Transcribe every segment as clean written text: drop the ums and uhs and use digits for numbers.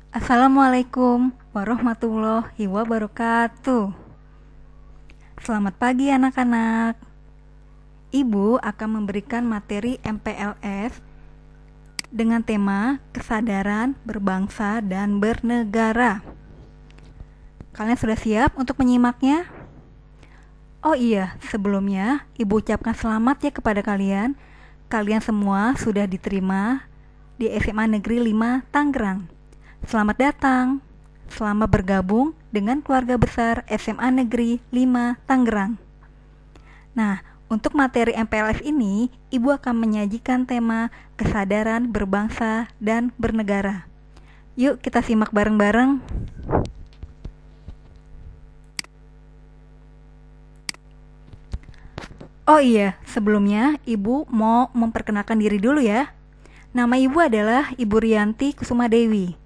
Assalamualaikum warahmatullahi wabarakatuh. Selamat pagi anak-anak. Ibu akan memberikan materi MPLS dengan tema kesadaran berbangsa dan bernegara. Kalian sudah siap untuk menyimaknya? Oh iya, sebelumnya Ibu ucapkan selamat ya kepada kalian. Kalian semua sudah diterima di SMA Negeri 5 Tangerang. Selamat datang. Selamat bergabung dengan keluarga besar SMA Negeri 5 Tangerang. Nah, untuk materi MPLS ini, Ibu akan menyajikan tema kesadaran berbangsa dan bernegara. Yuk kita simak bareng-bareng. Oh iya, sebelumnya Ibu mau memperkenalkan diri dulu ya. Nama Ibu adalah Ibu Rianti Kusuma Dewi.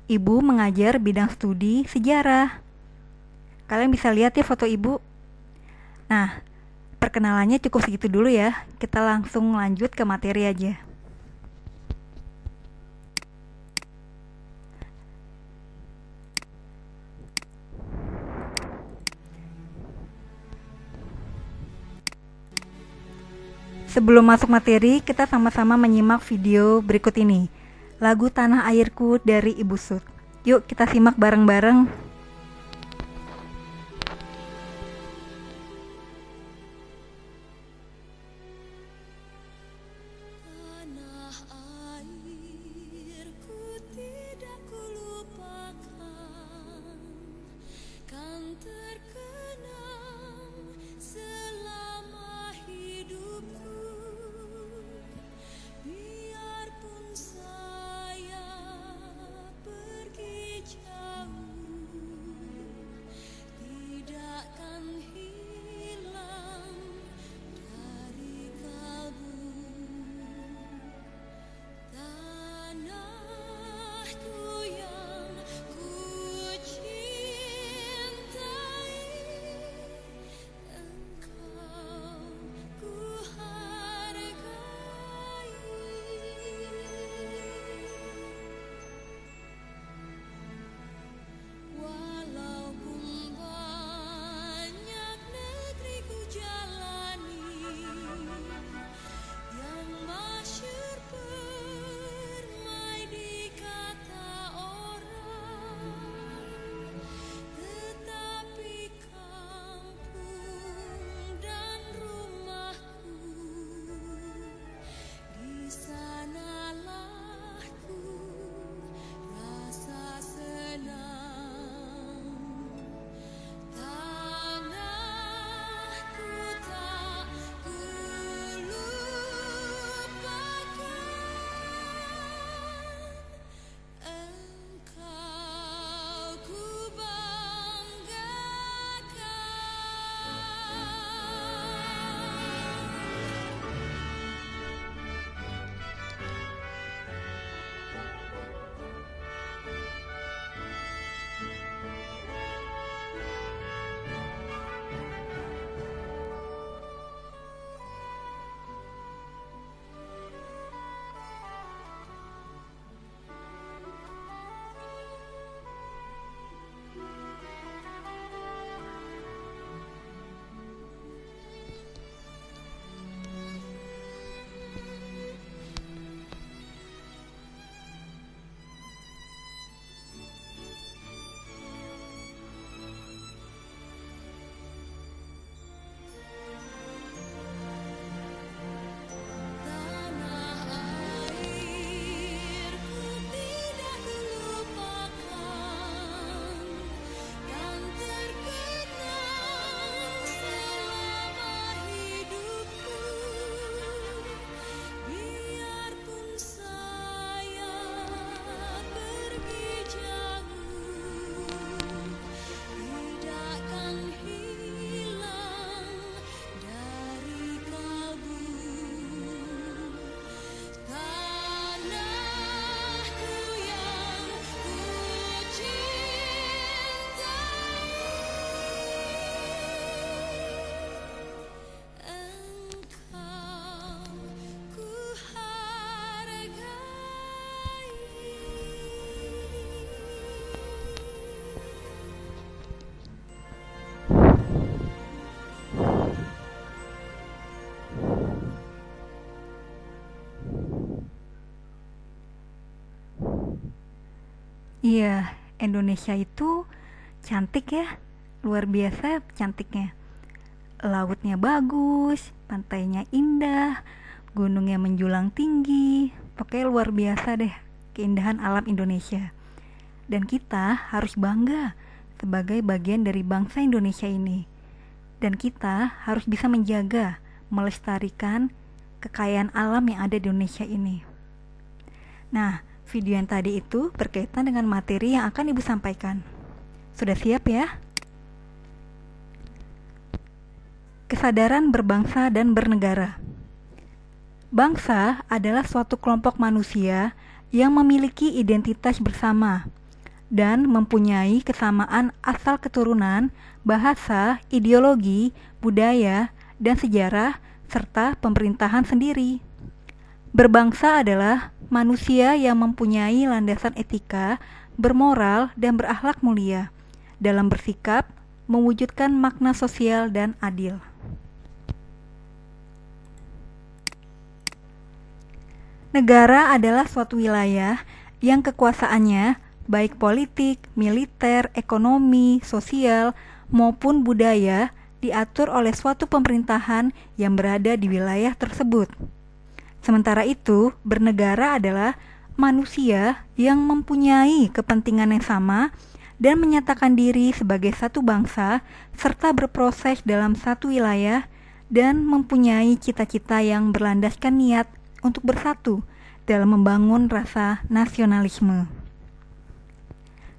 Ibu mengajar bidang studi sejarah. Kalian bisa lihat ya foto Ibu. Nah, perkenalannya cukup segitu dulu ya. Kita langsung lanjut ke materi aja. Sebelum masuk materi, kita sama-sama menyimak video berikut ini. Lagu Tanah Airku dari Ibu Sud. Yuk kita simak bareng-bareng. Iya, Indonesia itu cantik ya, luar biasa cantiknya. Lautnya bagus, pantainya indah, gunungnya menjulang tinggi. Pokoknya luar biasa deh keindahan alam Indonesia. Dan kita harus bangga sebagai bagian dari bangsa Indonesia ini. Dan kita harus bisa menjaga, melestarikan kekayaan alam yang ada di Indonesia ini. Nah, video yang tadi itu berkaitan dengan materi yang akan Ibu sampaikan. Sudah siap ya? Kesadaran berbangsa dan bernegara. Bangsa adalah suatu kelompok manusia yang memiliki identitas bersama dan mempunyai kesamaan asal keturunan, bahasa, ideologi, budaya, dan sejarah, serta pemerintahan sendiri. Berbangsa adalah manusia yang mempunyai landasan etika, bermoral, dan berakhlak mulia dalam bersikap, mewujudkan makna sosial dan adil. Negara adalah suatu wilayah yang kekuasaannya, baik politik, militer, ekonomi, sosial, maupun budaya, diatur oleh suatu pemerintahan yang berada di wilayah tersebut. Sementara itu, bernegara adalah manusia yang mempunyai kepentingan yang sama dan menyatakan diri sebagai satu bangsa, serta berproses dalam satu wilayah dan mempunyai cita-cita yang berlandaskan niat untuk bersatu dalam membangun rasa nasionalisme.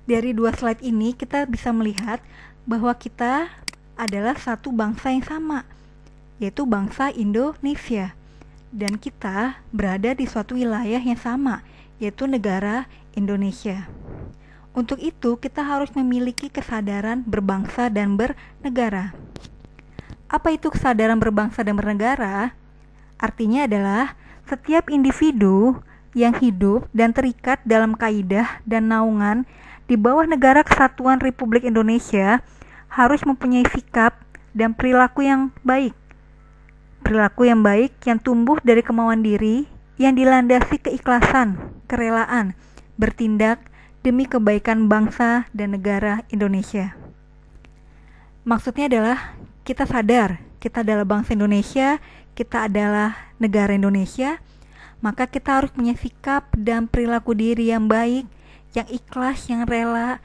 Dari dua slide ini kita bisa melihat bahwa kita adalah satu bangsa yang sama, yaitu bangsa Indonesia. Dan kita berada di suatu wilayah yang sama, yaitu negara Indonesia. Untuk itu kita harus memiliki kesadaran berbangsa dan bernegara. Apa itu kesadaran berbangsa dan bernegara? Artinya adalah setiap individu yang hidup dan terikat dalam kaidah dan naungan di bawah negara kesatuan Republik Indonesia harus mempunyai sikap dan perilaku yang baik. Perilaku yang baik yang tumbuh dari kemauan diri yang dilandasi keikhlasan, kerelaan, bertindak demi kebaikan bangsa dan negara Indonesia. Maksudnya adalah kita sadar, kita adalah bangsa Indonesia, kita adalah negara Indonesia, maka kita harus punya sikap dan perilaku diri yang baik, yang ikhlas, yang rela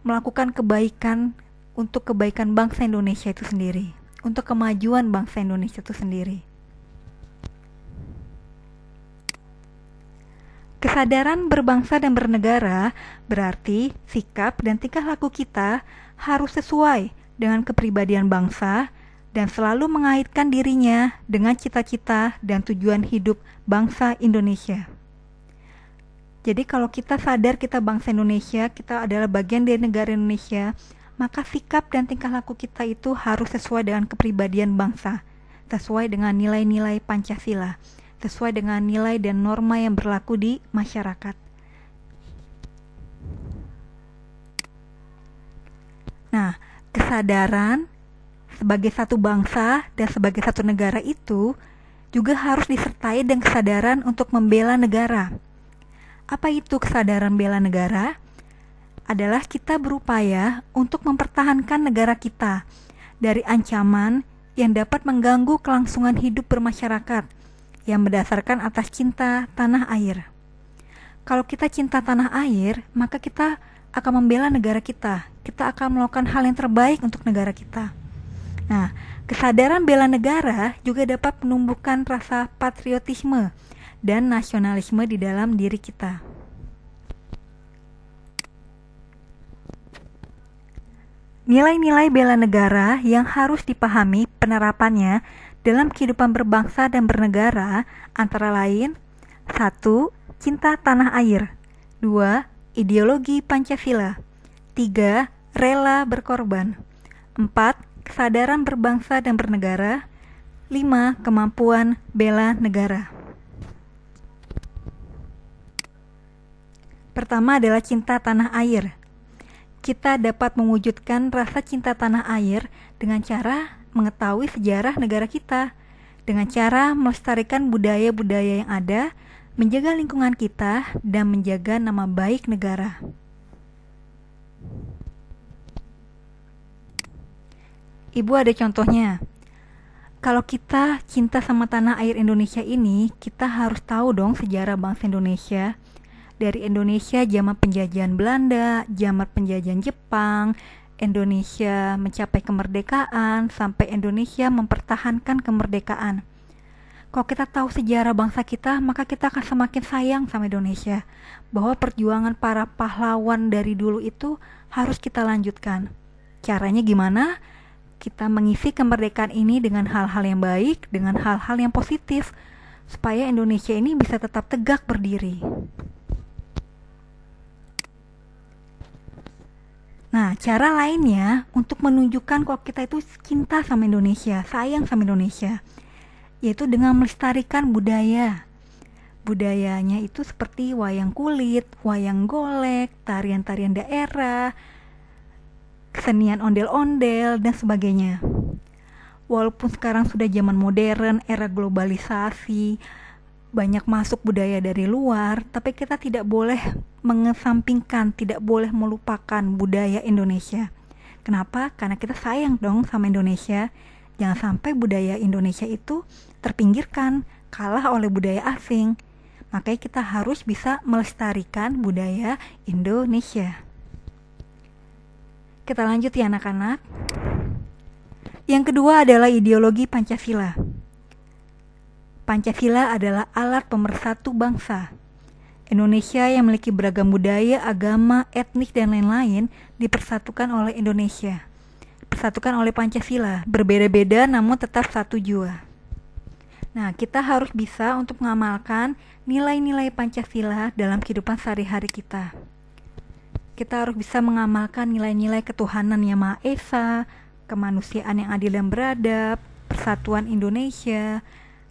melakukan kebaikan untuk kebaikan bangsa Indonesia itu sendiri, untuk kemajuan bangsa Indonesia itu sendiri. Kesadaran berbangsa dan bernegara berarti sikap dan tingkah laku kita harus sesuai dengan kepribadian bangsa dan selalu mengaitkan dirinya dengan cita-cita dan tujuan hidup bangsa Indonesia. Jadi kalau kita sadar kita bangsa Indonesia, kita adalah bagian dari negara Indonesia, maka sikap dan tingkah laku kita itu harus sesuai dengan kepribadian bangsa, sesuai dengan nilai-nilai Pancasila, sesuai dengan nilai dan norma yang berlaku di masyarakat. Nah, kesadaran sebagai satu bangsa dan sebagai satu negara itu juga harus disertai dengan kesadaran untuk membela negara. Apa itu kesadaran bela negara? Adalah kita berupaya untuk mempertahankan negara kita dari ancaman yang dapat mengganggu kelangsungan hidup bermasyarakat yang berdasarkan atas cinta tanah air. Kalau kita cinta tanah air, maka kita akan membela negara kita. Kita akan melakukan hal yang terbaik untuk negara kita. Nah, kesadaran bela negara juga dapat menumbuhkan rasa patriotisme dan nasionalisme di dalam diri kita. Nilai-nilai bela negara yang harus dipahami penerapannya dalam kehidupan berbangsa dan bernegara antara lain 1. Cinta tanah air 2. Ideologi Pancasila 3. Rela berkorban 4. Kesadaran berbangsa dan bernegara 5. Kemampuan bela negara. Pertama adalah cinta tanah air. Kita dapat mewujudkan rasa cinta tanah air dengan cara mengetahui sejarah negara kita, dengan cara melestarikan budaya-budaya yang ada, menjaga lingkungan kita, dan menjaga nama baik negara. Ibu ada contohnya. Kalau kita cinta sama tanah air Indonesia ini, kita harus tahu dong sejarah bangsa Indonesia. Dari Indonesia zaman penjajahan Belanda, zaman penjajahan Jepang, Indonesia mencapai kemerdekaan, sampai Indonesia mempertahankan kemerdekaan. Kalau kita tahu sejarah bangsa kita, maka kita akan semakin sayang sama Indonesia. Bahwa perjuangan para pahlawan dari dulu itu harus kita lanjutkan. Caranya gimana? Kita mengisi kemerdekaan ini dengan hal-hal yang baik, dengan hal-hal yang positif, supaya Indonesia ini bisa tetap tegak berdiri. Nah, cara lainnya untuk menunjukkan kalau kita itu cinta sama Indonesia, sayang sama Indonesia, yaitu dengan melestarikan budaya. Budayanya itu seperti wayang kulit, wayang golek, tarian-tarian daerah, kesenian ondel-ondel, dan sebagainya. Walaupun sekarang sudah zaman modern, era globalisasi, banyak masuk budaya dari luar, tapi kita tidak boleh mengesampingkan, tidak boleh melupakan budaya Indonesia. Kenapa? Karena kita sayang dong sama Indonesia. Jangan sampai budaya Indonesia itu terpinggirkan, kalah oleh budaya asing. Makanya kita harus bisa melestarikan budaya Indonesia. Kita lanjut ya anak-anak. Yang kedua adalah ideologi Pancasila. Pancasila adalah alat pemersatu bangsa. Indonesia yang memiliki beragam budaya, agama, etnis, dan lain-lain dipersatukan oleh Indonesia. Dipersatukan oleh Pancasila, berbeda-beda namun tetap satu jua. Nah, kita harus bisa untuk mengamalkan nilai-nilai Pancasila dalam kehidupan sehari-hari kita. Kita harus bisa mengamalkan nilai-nilai ketuhanan yang Maha Esa, kemanusiaan yang adil dan beradab, persatuan Indonesia,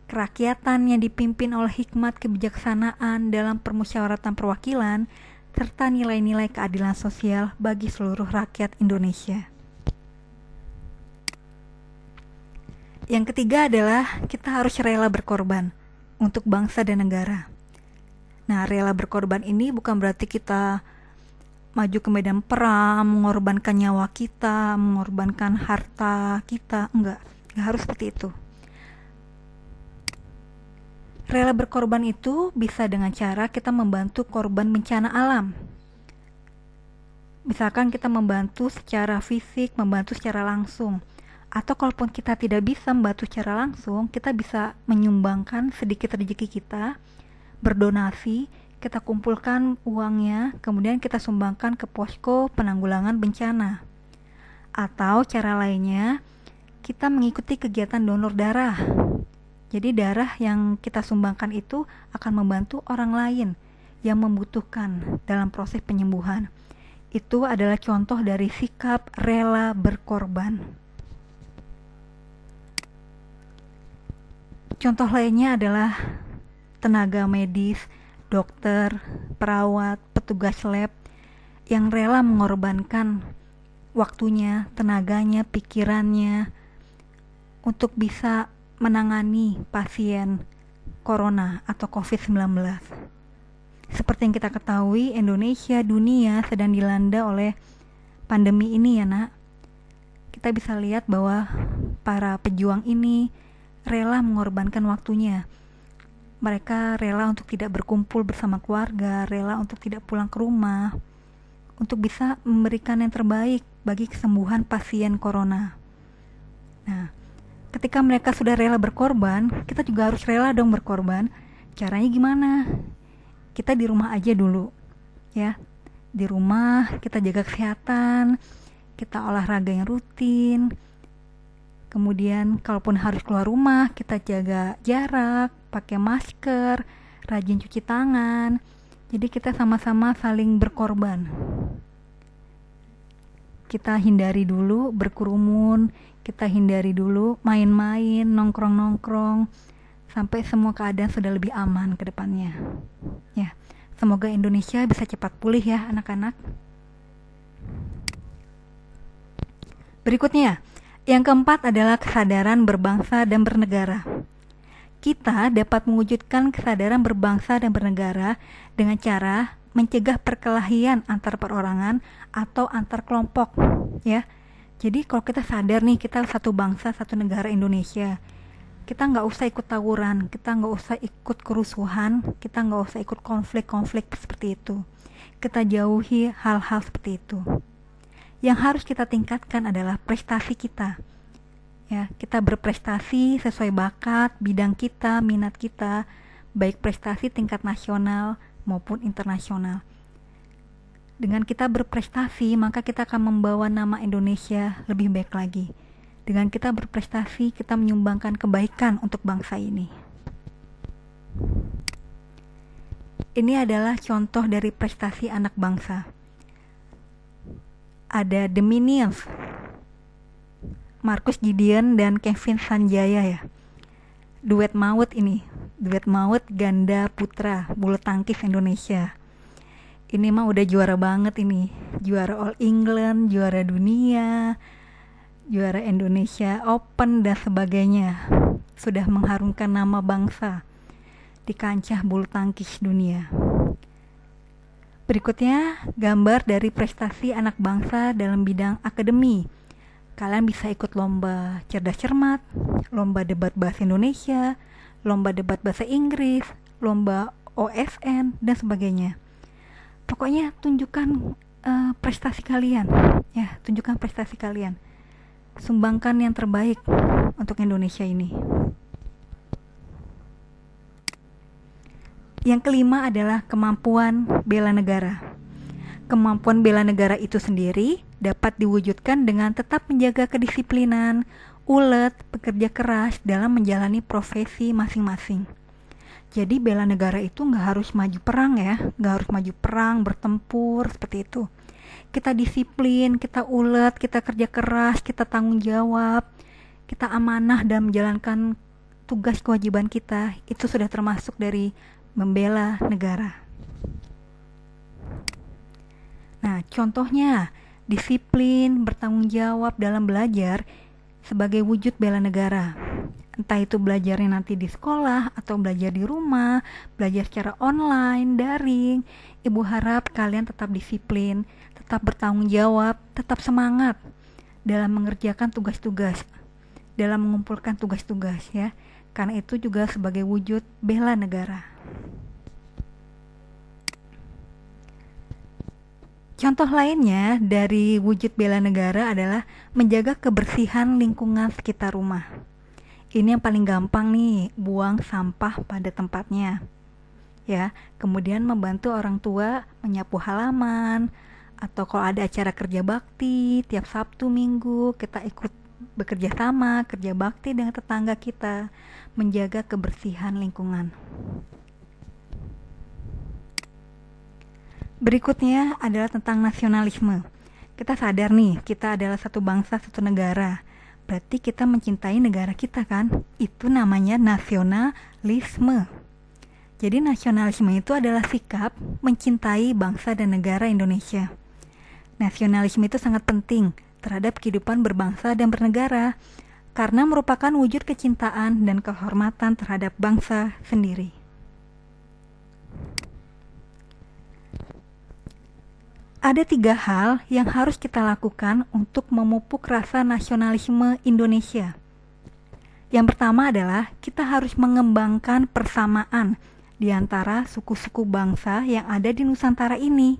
kerakyatan yang dipimpin oleh hikmat kebijaksanaan dalam permusyawaratan perwakilan, serta nilai-nilai keadilan sosial bagi seluruh rakyat Indonesia. Yang ketiga adalah kita harus rela berkorban untuk bangsa dan negara. Nah, rela berkorban ini bukan berarti kita maju ke medan perang, mengorbankan nyawa kita, mengorbankan harta kita, enggak harus seperti itu. Rela berkorban itu bisa dengan cara kita membantu korban bencana alam. Misalkan kita membantu secara fisik, membantu secara langsung. Atau kalaupun kita tidak bisa membantu secara langsung, kita bisa menyumbangkan sedikit rezeki kita, berdonasi, kita kumpulkan uangnya, kemudian kita sumbangkan ke posko penanggulangan bencana. Atau cara lainnya, kita mengikuti kegiatan donor darah. Jadi darah yang kita sumbangkan itu akan membantu orang lain yang membutuhkan dalam proses penyembuhan. Itu adalah contoh dari sikap rela berkorban. Contoh lainnya adalah tenaga medis, dokter, perawat, petugas lab yang rela mengorbankan waktunya, tenaganya, pikirannya untuk bisa menangani pasien corona atau COVID-19. Seperti yang kita ketahui, Indonesia, dunia sedang dilanda oleh pandemi ini ya nak. Kita bisa lihat bahwa para pejuang ini rela mengorbankan waktunya. Mereka rela untuk tidak berkumpul bersama keluarga, rela untuk tidak pulang ke rumah, untuk bisa memberikan yang terbaik bagi kesembuhan pasien corona. Nah, ketika mereka sudah rela berkorban, kita juga harus rela dong berkorban. Caranya gimana? Kita di rumah aja dulu, ya. Di rumah kita jaga kesehatan, kita olahraga yang rutin. Kemudian kalaupun harus keluar rumah, kita jaga jarak, pakai masker, rajin cuci tangan. Jadi kita sama-sama saling berkorban. Kita hindari dulu berkerumun, kita hindari dulu main-main, nongkrong-nongkrong, sampai semua keadaan sudah lebih aman ke depannya. Ya, semoga Indonesia bisa cepat pulih ya anak-anak. Berikutnya, yang keempat adalah kesadaran berbangsa dan bernegara. Kita dapat mewujudkan kesadaran berbangsa dan bernegara dengan cara mencegah perkelahian antar perorangan atau antar kelompok, ya. Jadi kalau kita sadar nih, kita satu bangsa, satu negara Indonesia, kita nggak usah ikut tawuran, kita nggak usah ikut kerusuhan, kita nggak usah ikut konflik-konflik seperti itu. Kita jauhi hal-hal seperti itu. Yang harus kita tingkatkan adalah prestasi kita. Ya, kita berprestasi sesuai bakat, bidang kita, minat kita, baik prestasi tingkat nasional maupun internasional. Dengan kita berprestasi, maka kita akan membawa nama Indonesia lebih baik lagi. Dengan kita berprestasi, kita menyumbangkan kebaikan untuk bangsa ini. Ini adalah contoh dari prestasi anak bangsa. Ada The Minions, Marcus Gideon dan Kevin Sanjaya ya. Duet maut ini, duet maut ganda putra bulu tangkis Indonesia. Ini mah udah juara banget ini, juara All England, juara dunia, juara Indonesia Open dan sebagainya. Sudah mengharumkan nama bangsa di kancah bulu tangkis dunia. Berikutnya gambar dari prestasi anak bangsa dalam bidang akademi. Kalian bisa ikut lomba cerdas cermat, lomba debat bahasa Indonesia, lomba debat bahasa Inggris, lomba OSN dan sebagainya. Pokoknya tunjukkan prestasi kalian, ya, tunjukkan prestasi kalian. Sumbangkan yang terbaik untuk Indonesia ini. Yang kelima adalah kemampuan bela negara. Kemampuan bela negara itu sendiri dapat diwujudkan dengan tetap menjaga kedisiplinan, ulet, bekerja keras dalam menjalani profesi masing-masing. Jadi bela negara itu nggak harus maju perang ya, nggak harus maju perang, bertempur, seperti itu. Kita disiplin, kita ulet, kita kerja keras, kita tanggung jawab, kita amanah dalam menjalankan tugas kewajiban kita, itu sudah termasuk dari membela negara. Nah, contohnya disiplin, bertanggung jawab dalam belajar sebagai wujud bela negara. Entah itu belajarnya nanti di sekolah atau belajar di rumah, belajar secara online, daring. Ibu harap kalian tetap disiplin, tetap bertanggung jawab, tetap semangat dalam mengerjakan tugas-tugas, dalam mengumpulkan tugas-tugas ya. Karena itu juga sebagai wujud bela negara. Contoh lainnya dari wujud bela negara adalah menjaga kebersihan lingkungan sekitar rumah. Ini yang paling gampang nih, buang sampah pada tempatnya. Ya, kemudian membantu orang tua menyapu halaman, atau kalau ada acara kerja bakti tiap Sabtu Minggu kita ikut bekerja sama, kerja bakti dengan tetangga kita, menjaga kebersihan lingkungan. Berikutnya adalah tentang nasionalisme. Kita sadar nih, kita adalah satu bangsa, satu negara. Berarti kita mencintai negara kita kan? Itu namanya nasionalisme. Jadi nasionalisme itu adalah sikap mencintai bangsa dan negara Indonesia. Nasionalisme itu sangat penting terhadap kehidupan berbangsa dan bernegara, karena merupakan wujud kecintaan dan kehormatan terhadap bangsa sendiri. Ada 3 hal yang harus kita lakukan untuk memupuk rasa nasionalisme Indonesia. Yang pertama adalah kita harus mengembangkan persamaan di antara suku-suku bangsa yang ada di Nusantara ini.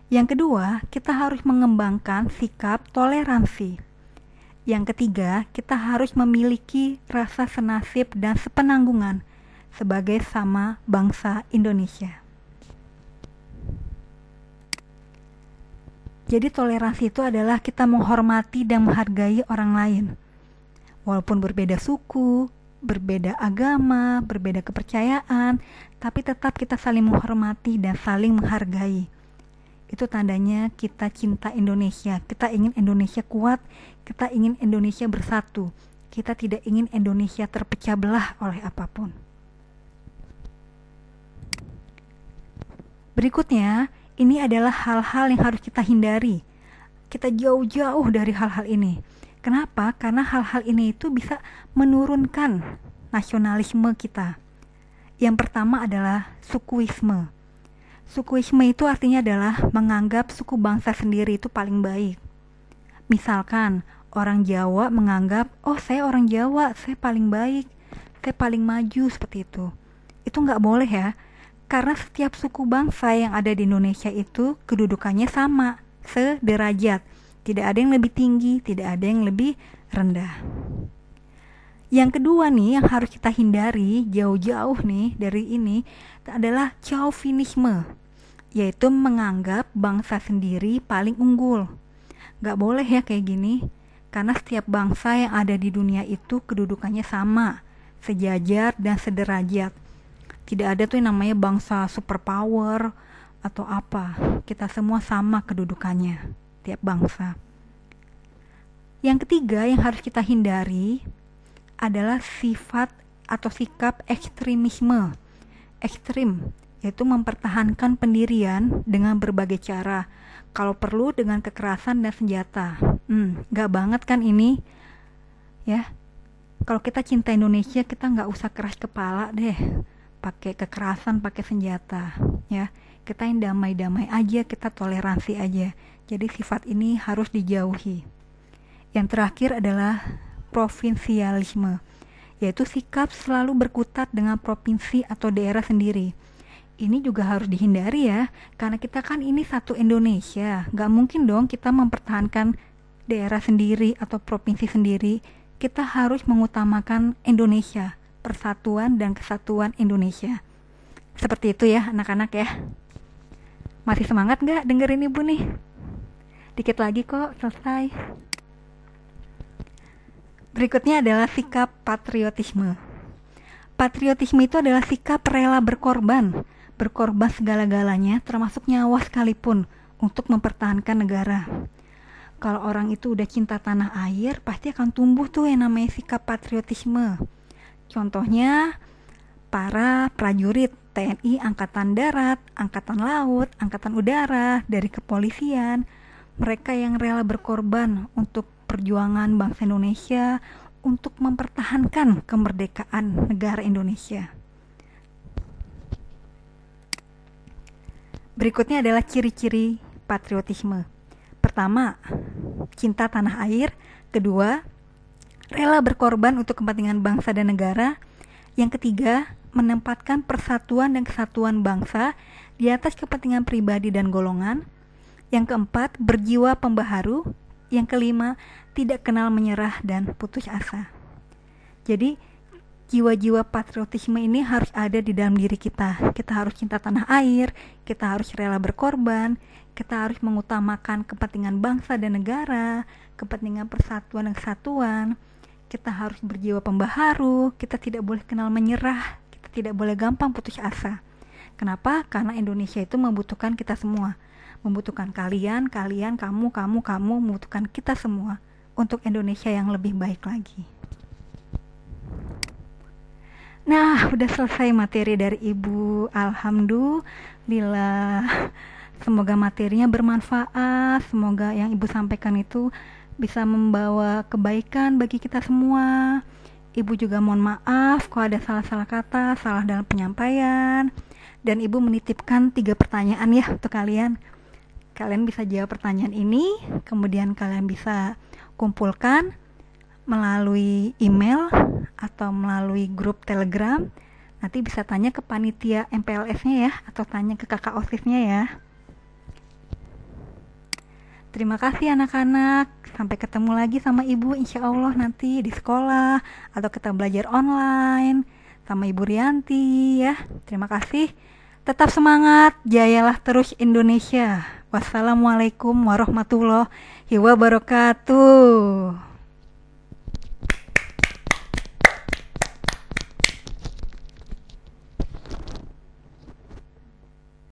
Yang kedua, kita harus mengembangkan sikap toleransi. Yang ketiga, kita harus memiliki rasa senasib dan sepenanggungan sebagai sama bangsa Indonesia. Jadi toleransi itu adalah kita menghormati dan menghargai orang lain. Walaupun berbeda suku, berbeda agama, berbeda kepercayaan, tapi tetap kita saling menghormati dan saling menghargai. Itu tandanya kita cinta Indonesia. Kita ingin Indonesia kuat, kita ingin Indonesia bersatu. Kita tidak ingin Indonesia terpecah belah oleh apapun. Berikutnya, ini adalah hal-hal yang harus kita hindari. Kita jauh-jauh dari hal-hal ini. Kenapa? Karena hal-hal ini itu bisa menurunkan nasionalisme kita. Yang pertama adalah sukuisme. Sukuisme itu artinya adalah menganggap suku bangsa sendiri itu paling baik. Misalkan orang Jawa menganggap, oh saya orang Jawa, saya paling baik, saya paling maju, seperti itu. Itu nggak boleh ya, karena setiap suku bangsa yang ada di Indonesia itu kedudukannya sama, sederajat. Tidak ada yang lebih tinggi, tidak ada yang lebih rendah. Yang kedua nih yang harus kita hindari jauh-jauh nih dari ini adalah chauvinisme, yaitu menganggap bangsa sendiri paling unggul. Gak boleh ya kayak gini, karena setiap bangsa yang ada di dunia itu kedudukannya sama, sejajar dan sederajat. Tidak ada tuh yang namanya bangsa superpower atau apa. Kita semua sama kedudukannya, tiap bangsa. Yang ketiga yang harus kita hindari adalah sifat atau sikap ekstremisme. Ekstrim, yaitu mempertahankan pendirian dengan berbagai cara. Kalau perlu dengan kekerasan dan senjata. Gak banget kan ini? Ya, kalau kita cinta Indonesia, kita gak usah keras kepala deh. Pakai kekerasan, pakai senjata. Ya, kita yang damai-damai aja, kita toleransi aja. Jadi sifat ini harus dijauhi. Yang terakhir adalah provinsialisme, yaitu sikap selalu berkutat dengan provinsi atau daerah sendiri. Ini juga harus dihindari ya, karena kita kan ini satu Indonesia. Gak mungkin dong kita mempertahankan daerah sendiri atau provinsi sendiri. Kita harus mengutamakan Indonesia, persatuan dan kesatuan Indonesia. Seperti itu ya anak-anak ya. Masih semangat gak dengerin ibu nih? Dikit lagi kok selesai. Berikutnya adalah sikap patriotisme. Patriotisme itu adalah sikap rela berkorban segala-galanya, termasuk nyawa sekalipun, untuk mempertahankan negara. Kalau orang itu udah cinta tanah air, pasti akan tumbuh tuh yang namanya sikap patriotisme. Contohnya, para prajurit TNI, Angkatan Darat, Angkatan Laut, Angkatan Udara, dari kepolisian, mereka yang rela berkorban untuk perjuangan bangsa Indonesia, untuk mempertahankan kemerdekaan negara Indonesia. Berikutnya adalah ciri-ciri patriotisme. Pertama, cinta tanah air. Kedua, rela berkorban untuk kepentingan bangsa dan negara. Yang ketiga, menempatkan persatuan dan kesatuan bangsa di atas kepentingan pribadi dan golongan. Yang keempat, berjiwa pembaharu. Yang kelima, tidak kenal menyerah dan putus asa. Jadi, jiwa-jiwa patriotisme ini harus ada di dalam diri kita. Kita harus cinta tanah air, kita harus rela berkorban, kita harus mengutamakan kepentingan bangsa dan negara, kepentingan persatuan dan kesatuan. Kita harus berjiwa pembaharu, kita tidak boleh kenal menyerah, kita tidak boleh gampang putus asa. Kenapa? Karena Indonesia itu membutuhkan kita semua. Membutuhkan kalian, kamu, membutuhkan kita semua untuk Indonesia yang lebih baik lagi. Nah, udah selesai materi dari Ibu. Alhamdulillah. Semoga materinya bermanfaat. Semoga yang Ibu sampaikan itu bisa membawa kebaikan bagi kita semua. Ibu juga mohon maaf kalau ada salah-salah kata, salah dalam penyampaian. Dan Ibu menitipkan 3 pertanyaan ya untuk kalian. Kalian bisa jawab pertanyaan ini, kemudian kalian bisa kumpulkan melalui email atau melalui grup Telegram. Nanti bisa tanya ke panitia MPLS-nya ya, atau tanya ke kakak OSIS-nya ya. Terima kasih anak-anak. Sampai ketemu lagi sama Ibu insya Allah nanti di sekolah, atau kita belajar online sama Ibu Rianti ya. Terima kasih. Tetap semangat, jayalah terus Indonesia. Wassalamualaikum warahmatullahi wabarakatuh.